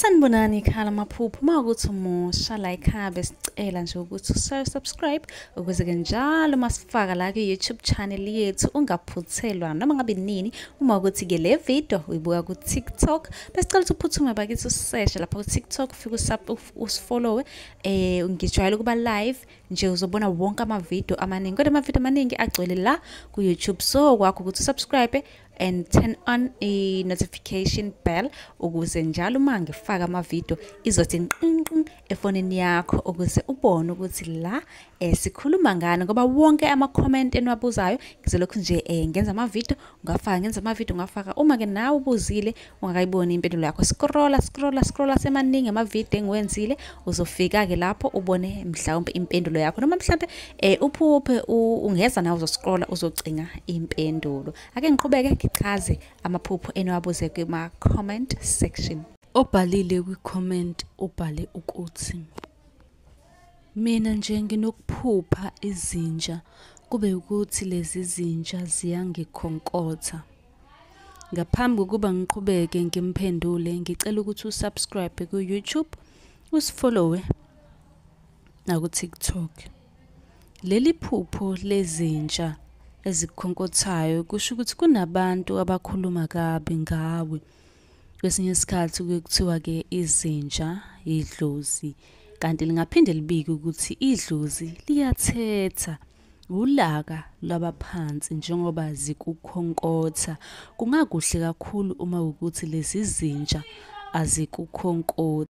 Sanibonani khala maphupho makuthi umusha la ekhaya besicela nje ukuthi subscribe ukuze ke njalo masifaka la ku YouTube channel yethu ungaphuthelwa noma ngabe nini uma ukuthi ke le video uyibuka ku TikTok besicela ukuthi uphuthume bakithi usearch lapha ku TikTok ufike usifollow ngijwayele kuba live nje uzobona wonke ama video amaningi kodwa ama video amaningi agcwele la ku YouTube so kwakho ukuthi subscribe and turn on a notification bell ukuze njalo uma ngifaka ama video izothi nqinqi efonini yakho ukuze ubone ukuthi la sikhuluma ngani ngoba wonke ama comment enwabuzayo ngizolokhu nje ngenza ama video ungafaka uma ke nawe ubuzile ungakayiboni impendulo yakho scrolla semaningi ama video engiwenzile uzofika ke lapho ubone mhlawumbe impendulo yakho noma mhlawumbe uphuphe ungeza nawe uzoscrolla uzocinga impendulo ake ngiqhubeke chaze amaphupho enwabuze kuma comment section. Obhalile kwi-comment ubhale ukuthi mina nje nginokuphupha izinja kube ukuthi lezi zinja ziyangikhonkotha. Ngaphambi kokuba ngiqhubeke ngimphendule ngicela ukuthi usubscribe ku YouTube usifollowe na ku TikTok. Leli phupho lezinja ezikhonkothayo kusho ukuthi kunabantu abakhuluma kabi ngawe. Kwesinye isikhathi kuthiwa ke izinja idlozi kanti lingaphinde libike ukuthi idlozi liyathetha ulaka labaphansi njengoba zikukhonkotha. Kungakuhle kakhulu uma ukuthi lezi zinja azikukhonkotha.